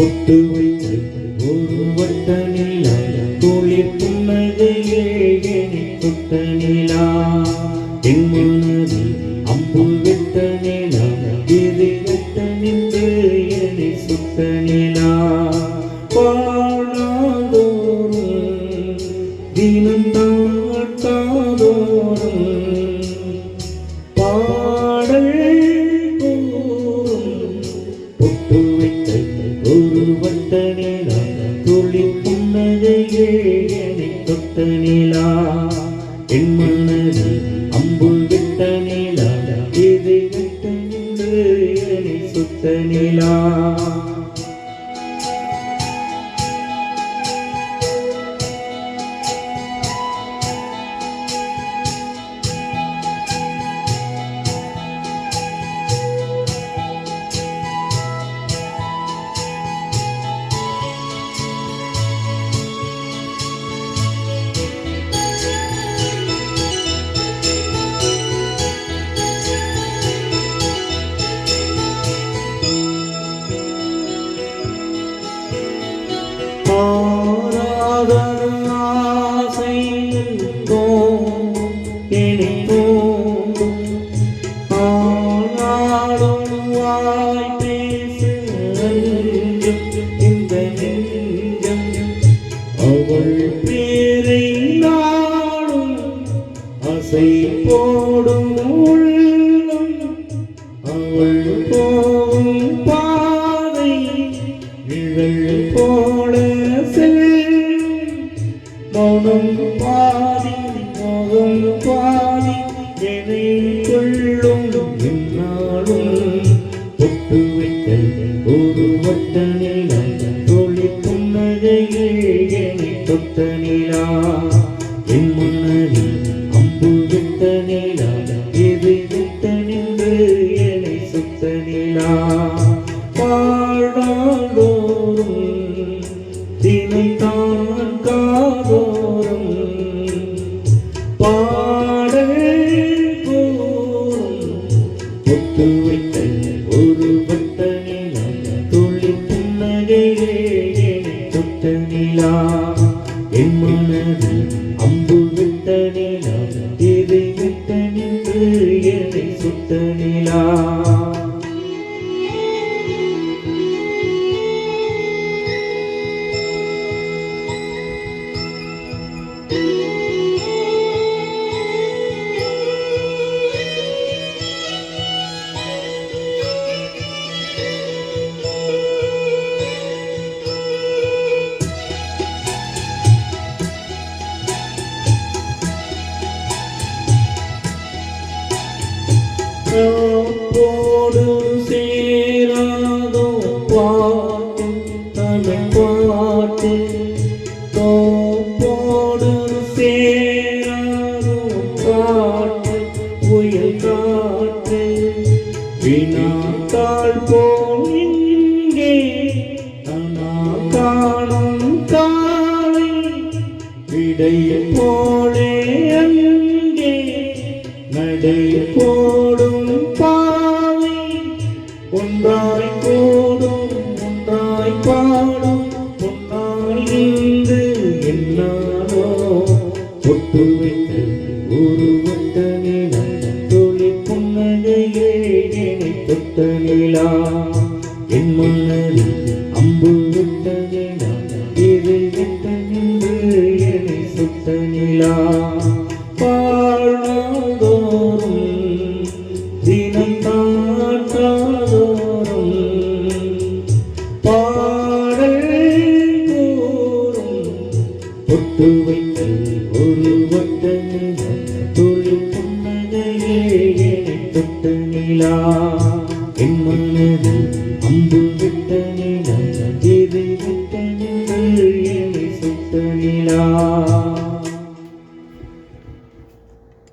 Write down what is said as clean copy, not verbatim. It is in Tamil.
பொட்டு வைத்து ஒரு வட்ட நிலா குளிர் புன்னகையே என்னை தொட்ட நிலா என் மனதில் அம்பு விட்ட நிலா எதை விட்ட நின்று என்னை சுட்ட நிலா பாடாதோறும் தினம் தாழ்த்தாதோறும் பாடல் பொட்டு வைத்த ஒரு வட்ட நிலா குளிர் புன்னகையே என்னை தொட்ட நிலா என் மனதில் அம்பு விட்ட நிலா எதை விட்ட நின்று என்னை சுட்ட நிலா அவள் பேரை நாடும் அசை போடும் உள்ளம் அவள் போகும் பாதை நிழல் போல மௌனம் பாதி மோகம் பாதி எதை கொள்ளும் என்னாலும் பொட்டு வைத்த ஒரு வட்ட நிலா தொழில் புன்னகையே என்னை தொட்ட நிலா என் மனதில் அம்பு விட்ட நிலா எதை விட்ட நின்று என்னை சுட்ட நிலா பாடாதோறும் தினம் தான் காதோறும் பாடல் கூறும் பொட்டு வைத்த ஒரு வட்ட நிலா தொழில் புன்னகையே என்னை தொட்ட நிலா என் மனதில் அம்பு விட்ட நிலா எதை விட்ட நின்று என்னை சுட்ட நிலா போடு சேராதோ பாட்டு தமிழ் பாட்டு போடு சேராதோ காட்டு புயல் காட்டு வினாத்தாள் போல் இங்கே அனா காணும் காலை விடை போலே அங்கே நடை போடும் பாவை ஒன்றாய் போடும் ஒன்றாய் பாடும் ஒன்றாய் இருந்து என்னாலோ பொட்டு வைத்த ஒரு வட்ட நிலா தொழில் புன்னகையே என்னை தொட்ட நிலா என் மனதில் அம்பு விட்ட நிலா எதை விட்ட நின்று என்னை சுட்ட நிலா பாடாதோறும் தினம் தாழ்த்தாதோறும் பாடல் கூறும் பொட்டு வைத்த ஒரு வட்ட நிலா தொழில் புன்னகையே என்னை தொட்ட நிலா என் மனதில் அம்பு விட்ட நிலா எதை விட்ட நின்று என்னை சுட்ட நிலா